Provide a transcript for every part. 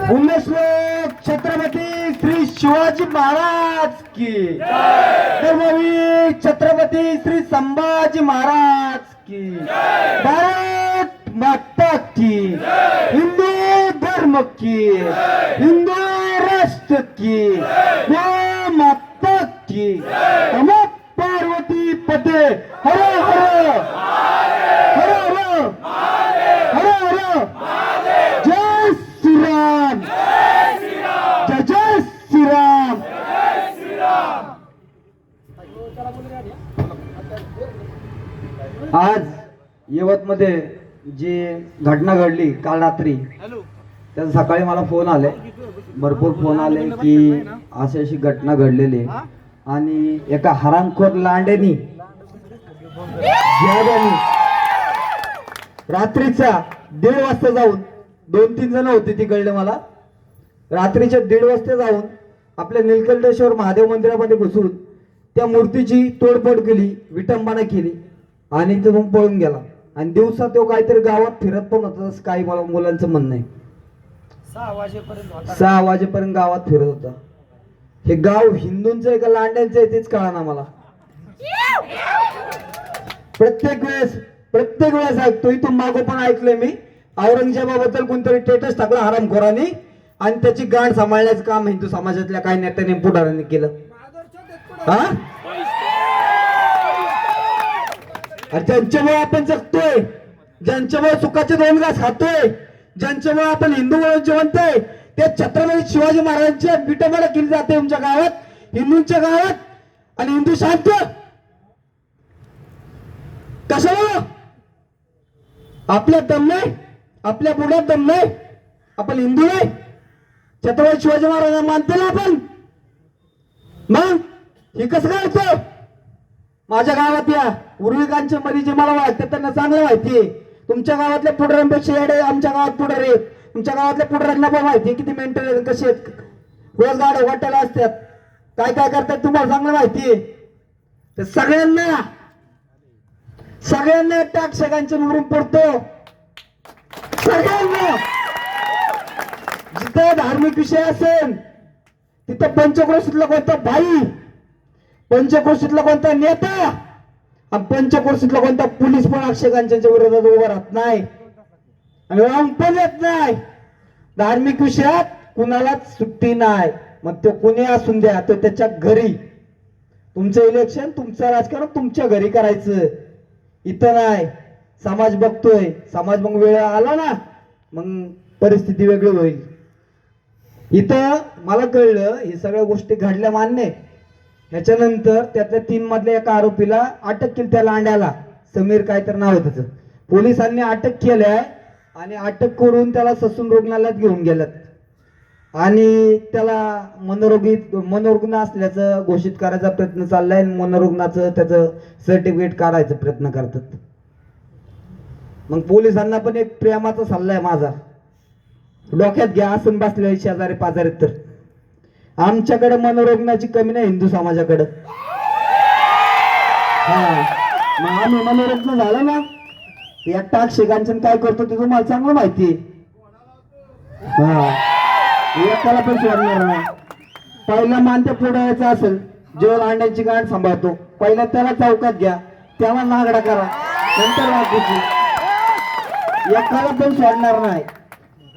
पुण्यश्लोक छत्रपती श्री शिवाजी महाराज की धर्मवीर छत्रपती श्री संभाजी महाराज की भारत माता की हिंदू धर्म की हिंदू राष्ट्र की गौ माता की हम पार्वती पते हर हर हर हर हर हर जय श्री राम जय जय श्री राम। आज यवतमध्ये जी घटना घडली काल रात्री त्याचा सकाळी मला फोन आले, भरपूर फोन आले की अशी घटना घडलेली आहे आणि एका हरामखोर लांडेनी रात्रीचा 1:30 वाजता जाऊन 2-3 जण होते ती कळले मला, रात्रीच्या 1:30 वाजता जाऊन आपल्या नीलकंठेश्वर महादेव मंदिरामध्ये घुसून त्या मूर्तीची तोडफोड केली, विटंबना केली आणि तिथून पळून गेला. आणि दिवसा तो काहीतरी गावात फिरत पण होता असं काही मला मुलांचं म्हणणं आहे. 6 वाजेपर्यंत गावात फिरत होता. हे गाव हिंदूंचं आहे का लांड्यांचं आहे तेच कळना मला. प्रत्येक वेळेस ऐकतो, इथून मागो पण ऐकलंय मी औरंगजेबाबद्दल कोणतरी स्टेटस टाकला हरामखोरांनी आणि त्याची गांड सांभाळण्याचं काम हिंदू समाजातल्या काही नेत्यांनी पुढाऱ्यांनी केलं. हा, ज्यांच्यामुळे आपण जगतोय, ज्यांच्यामुळे सुखाचे 2 घास खातोय, ज्यांच्यामुळे आपण हिंदू म्हणून जिवंत आहे, ते छत्रपती शिवाजी महाराजांच्या विटंबना केली जाते तुमच्या गावात, हिंदूंच्या गावात. आणि हिंदू शांत कशाला? आपल्यात दम नाही, आपल्या बुडात दम नाही, आपण हिंदू नाही, छत्रपती शिवाजी महाराजांना मानतो ना आपण. मग हे कसं काय होतं? माझ्या गावात या उर्विकांच्या मध्ये जे मला वाटतं त्यांना चांगलं माहितीये. तुमच्या गावातल्या पुढाऱ्यांपेक्षा येडे आमच्या गावात पुढारी आहेत. तुमच्या गावातल्या पुढाऱ्यांना पण माहितीये किती मेंटल कसे आहेत, रोज गाड्या वाटायला असतात, काय काय करतात तुम्हाला चांगलं माहितीये. तर सगळ्यांना टाक्षकांच्या नवरून पडतो, सगळ्यांना. जिथे धार्मिक विषय असेल तिथं पंचक्रोशीतला कोणता भाई, पंचक्रोशीतला कोणता नेता आणि पंचक्रोशीतला कोणता पोलीस पण आक्षेपांच्या विरोधात उभा राहत नाही आणि राहून पण येत नाही. धार्मिक विषयात कुणालाच सुट्टी नाही. मग तो कुणी असून द्या, तो त्याच्या घरी. तुमचं इलेक्शन, तुमचं राजकारण तुमच्या घरी करायचं, इथं नाही. समाज बघतोय, समाज मग वेळ आला ना मग परिस्थिती वेगळी होईल. इथं मला कळलं हे सगळ्या गोष्टी घडल्या मान्य. ह्याच्यानंतर त्यातल्या 3 मधल्या एका आरोपीला अटक केली, त्या लांड्याला समीर काय तर नाव आहे त्याचं. पोलिसांनी अटक केलंय आणि अटक करून त्याला ससून रुग्णालयात घेऊन गेल्यात आणि त्याला मनोरुग्ण असल्याचं घोषित करायचा प्रयत्न चाललाय. मनोरुग्णाचं त्याचं सर्टिफिकेट काढायचा प्रयत्न करतात. मग पोलिसांना पण एक प्रेमाचा सल्ला आहे माझा, डोक्यात घ्या असं बसल्या शेजारी पाजारी. तर आमच्याकडे मनोरुग्णाची कमी नाही हिंदू समाजाकडे. हा, मग आम्ही मनोरुग्ण झालं ना या टाक्षकांचं काय करतो ते तुम्हाला चांगलं माहितीये. हा, एकाला पण सोडणार नाही. पहिला मानते पुढे यायचं असेल, जेव्हा लांड्यांची गाठ सांभाळतो पहिला त्याला चौकात घ्या, त्याला नागडा करा, नंतर बाकीची. एकाला पण सोडणार नाही.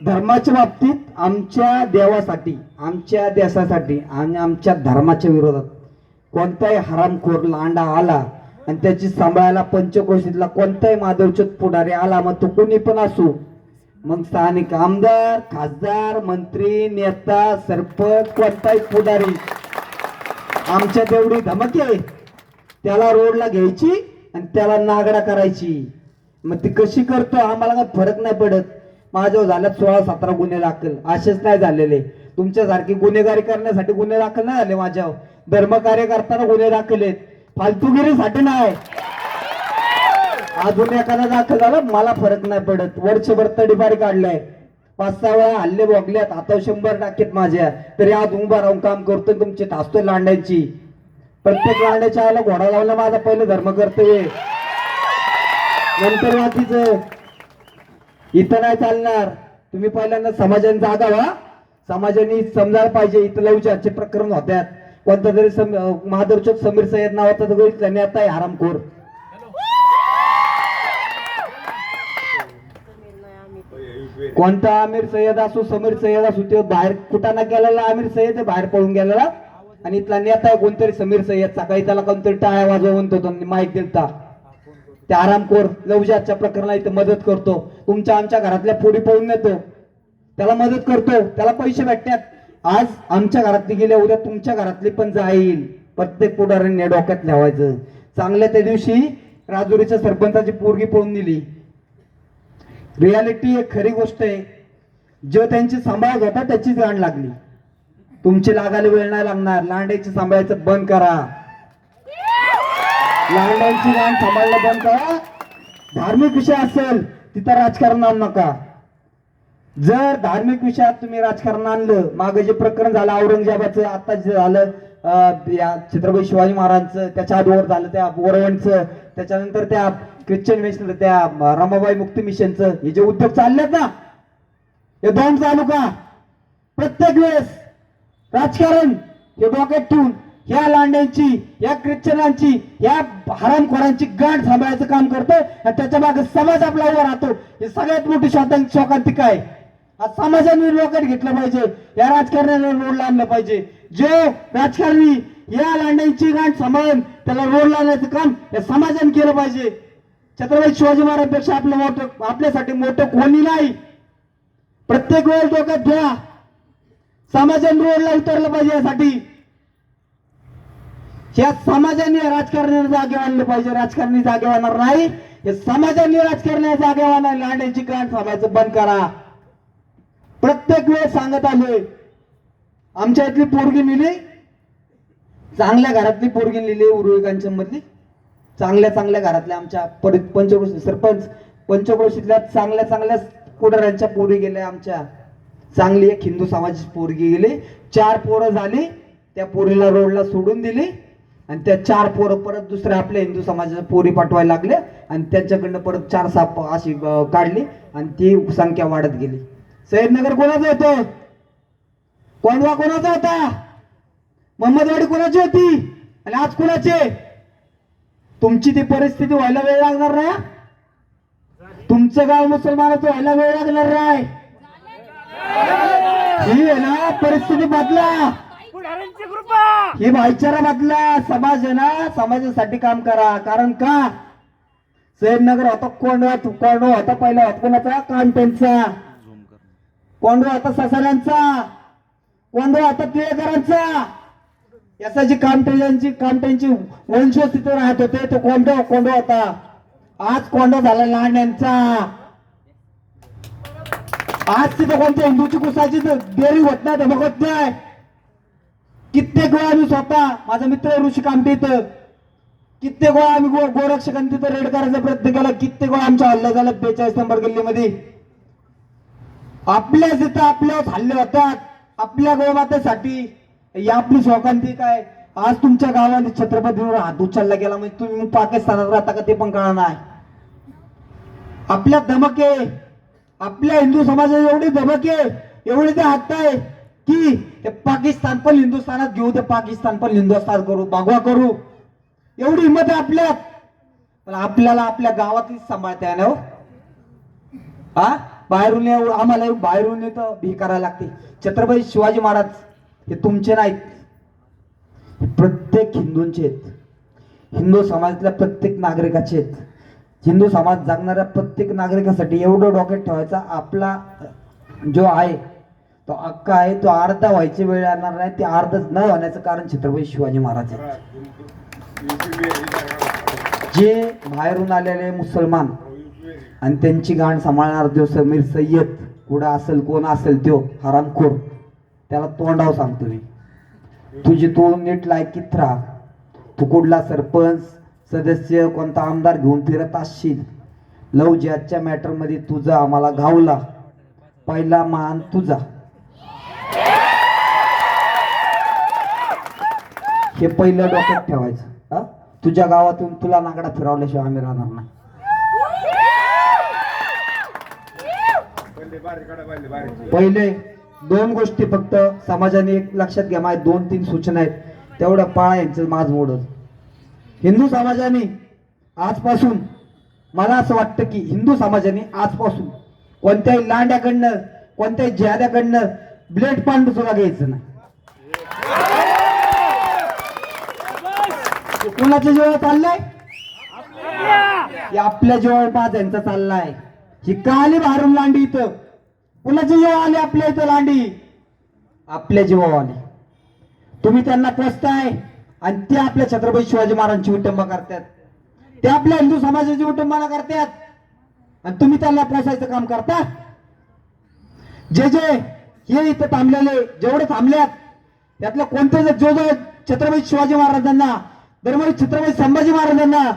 धर्माच्या बाबतीत आमच्या देवासाठी, आमच्या देशासाठी आणि आमच्या धर्माच्या विरोधात कोणताही हरामखोर लांडा आला आणि त्याची सांभाळायला पंचक्रोशीतला कोणताही माधवचोत पुढारी आला, मग तो कोणी पण असू, मग स्थानिक आमदार, खासदार, मंत्री, नेता, सरपंच, कोणताही पुढारी, आमच्या तेवढी धमकी आहे त्याला रोडला घ्यायची आणि त्याला नागडा करायची. मग ती कशी करतो आम्हाला काय फरक नाही पडत. माझ्यावर झाल्यात 16-17 गुन्हे दाखल, असेच नाही झालेले. तुमच्यासारखी गुन्हेगारी करण्यासाठी गुन्हे दाखल नाही झाले माझ्यावर, धर्मकार्य करताना गुन्हे दाखल आहेत, फालतुगिरीसाठी नाही. अजून एखादा दाखल झाला मला फरक नाही पडत. वर्षभर तडीपारी काढलाय, 5-6 वेळा हल्ले भोगल्यात, आता 100 टाकेत माझ्या, तरी आज उभा राहून काम करतोय. तुमची ठासतोय लांड्यांची. प्रत्येक लांड्याच्या आईला घोडा लावला माझा पहिलं धर्म कर्तव्य, नंतर बाकीचं. इथं नाही चालणार. तुम्ही पहिल्यांदा समाजाने जागा व्हा. समाजाने समजायला पाहिजे इथं लवजाचे प्रकरण होत्यात. कोणता तरी महादरचोक समीर सय्यद नावाचा जो इथला नेता आहे हरामखोर, कोणता आमिर सय्यद असो समीर सय्यद असो, तो बाहेर कुटाणा केलेला आमिर सय्यद बाहेर पळून गेलेला. आणि इथला नेता आहे कोणतरी समीर सय्यद, सकाळी त्याला कोणतरी टाळ्या वाजवून तो माईक दिलता. त्या आरामखोर लवजाच्या प्रकरणाला इथं मदत करतो. तुमच्या आमच्या घरातल्या पोरी पळून नेतो, त्याला मदत करतो, त्याला पैसे भेटतात. आज आमच्या घरातली गेल्या उद्या तुमच्या घरातली पण जाईल. प्रत्येक पुढाऱ्यांनी डोक्यात ठेवायचं. चांगल्या त्या दिवशी राजुरीच्या सरपंचाची पोरगी पळून दिली. रियालिटी एक खरी गोष्ट आहे. जो त्यांची सांभाळत होता त्याचीच गाण लागली. तुमची लागायला वेळ नाही लागणार. लांड्याची सांभाळायचं बंद करा. लांड्यांची गाण सांभाळणं बंद करा. धार्मिक विषय असेल तिथं राजकारण आणू नका. जर धार्मिक विषयात तुम्ही राजकारण आणलं, मागे जे प्रकरण झालं औरंगजेबाचं, आता जे झालं या छत्रपती शिवाजी महाराजांचं, त्याच्या आधीवर झालं त्या वरवणचं, त्याच्यानंतर त्या ख्रिश्चन मिशन, त्या रमाबाई मुक्ती मिशनचं, हे जे उद्योग चाललेत ना, हे बंद चालू का? प्रत्येक वेळेस राजकारण हे डोक्यात ठेवून या लांड्यांची, या ख्रिश्चनांची, या हरामखोरांची गाठ सांभाळायचं काम करतोय. आणि त्याच्या मागे समाज आपला उभा राहतो. हे सगळ्यात मोठी शोकांतिका आहे. आज समाजाने डोक्यात घेतलं पाहिजे. या राजकारण्याला रोडला आणलं पाहिजे. जे राजकारणी या लांड्यांची गाठ सांभाळून त्याला रोडला आणण्याचं काम या समाजाने केलं पाहिजे. छत्रपती शिवाजी महाराजांपेक्षा आपलं मोठं, आपल्यासाठी मोठं कोणी नाही. प्रत्येक वेळेस डोक्यात घ्या, समाजाने रोडला उतरलं पाहिजे. यासाठी या समाजाने राजकारण्याला जागे आणलं पाहिजे. राजकारणी जागे होणार नाही, हे समाजाने राजकारण्याला जागे होणार. लांड्यांची गाठ सांभाळायचं बंद करा. प्रत्येक वेळेस सांगत आलोय. आमच्या इथली पोरगी नेली, चांगल्या घरातली पोरगी नेली, उरुळी मधली चांगल्या घरातल्या आमच्या पंचक्रोशी सरपंच, पंचक्रोशीतल्या चांगल्या पुढाऱ्यांच्या पोरी गेल्या. आमच्या चांगली एक हिंदू समाजाची पोरगी गेली. 4 पोरं झाली. त्या पोरीला रोडला सोडून दिली आणि त्या 4 पोरं परत दुसऱ्या आपल्या हिंदू समाजाच्या पोरी पाठवायला लागल्या. आणि त्यांच्याकडनं परत 4 साप अशी काढली आणि ती संख्या वाढत गेली. सैयदनगर कोणाचं होतं? कोंडवा कोणाचा होता? मोहम्मदवाडी कोणाची होती? आणि आज कोणाचे? तुमची ती परिस्थिती व्हायला वेळ लागणार नाही. तुमचं गाव मुसलमानाचं व्हायला वेळ लागणार नाही. ही आहे ना परिस्थिती बदला, ही भाईचारा बदला. समाज आहे ना, समाजासाठी काम करा. कारण का सैयदनगर होता कोंडवा होता पहिला होता कोणाचा? कामटेंचा. कोंडवा होता ससाऱ्यांचा. कोंडवा होता टिळेकरांचा. याचा जी कामटेंची वंशज तिथे राहत होते तो कोंडवा होता. आज कोंडवा झाला लांड्यांचा. आज तिथे कोणत्या हिंदूची कुसाची देरी होत नाही, धमक होत नाही. कित्येक वेळा आम्ही स्वतः, माझा मित्र ऋषी कामटे इथं, कित्येक वेळा आम्ही गोरक्षकांनी तिथं रेड करायचा प्रयत्न केला. कित्येक वेळा आमच्या हल्ला झाला 42 नंबर गल्लीमध्ये. आपल्याच इथं आपल्यावर हल्ले होतात आपल्या गोमातेसाठी. या आपली शोकांतिक आहे. आज तुमच्या गावाने छत्रपतीवर हात उचलला गेला म्हणजे तुम्ही पाकिस्तानात राहता का ते पण कळणार नाही. आपल्या धमके, आपल्या हिंदू समाजाची एवढी धमके, एवढी ते हट्ट आहे की ते पाकिस्तान पण हिंदुस्थानात घेऊ, ते पाकिस्तान पण हिंदुस्थान करू, भागवा करू, एवढी हिंमत आहे आपल्यात. पण आपल्याला आपल्या गावातलीच सांभाळता येणार हो. हा बाहेरून आम्हाला बाहेरून येतं भी करायला लागते. छत्रपती शिवाजी महाराज हे तुमचे नाहीत, प्रत्येक हिंदूंचे आहेत. हिंदू समाजातल्या प्रत्येक नागरिकाचे आहेत. हिंदू समाज जगणाऱ्या प्रत्येक नागरिकासाठी एवढं डोक्यात ठेवायचा. आपला जो आहे तो अक्का आहे, तो अर्धा व्हायची वेळ येणार नाही. ते अर्धच न होण्याचं कारण छत्रपती शिवाजी महाराज आहेत. जे बाहेरून आलेले मुसलमान आणि त्यांची गाण सांभाळणार जो समीर सय्यद कुठं असेल, कोण असेल तो हरामखोर, त्याला तोंडाव सांगतो मी, तुझी तू नीट लायकीत राहा. तू कुठला सरपंच सदस्य कोणता आमदार घेऊन फिरत असशील, लव जिहादच्या मॅटर मध्ये तुझा आम्हाला घावला, पहिला मान तुझा. हे पहिलं डोक्यात ठेवायचं. तुझ्या गावातून तुला नागडा फिरवल्याशिवाय आम्ही राहणार नाही. पहिले दोन गोष्टी फक्त समाजाने एक लक्षात घ्या, माझ्या 2-3 सूचना आहेत, तेवढ्या पाळा यांचं माझ मोडत. हिंदू समाजाने आजपासून, मला असं वाटतं की हिंदू समाजाने आजपासून कोणत्याही लांड्याकडनं, कोणत्याही ज्याद्याकडनं ब्लेड पांडू सुद्धा घ्यायचं नाही. कुणाच्या जेव्हा चाललंय, आपल्या जेव्हा पाच यांचा चाललाय. ही काली भारून लांडी इथं कुणाची जेव्हा आली, आपल्या इथं लांडी आपल्या जेव्हा आली. तुम्ही त्यांना पोचताय आणि ते आपल्या छत्रपती शिवाजी महाराजांची विटंबना करतात, ते आपल्या हिंदू समाजाची विटंबना करतात आणि तुम्ही त्यांना पोचायचं काम करता. जे जे हे इथं थांबलेले, जेवढे थांबल्यात त्यातलं कोणते जो जो छत्रपती शिवाजी महाराजांना, धर्मवीर छत्रपती संभाजी महाराजांना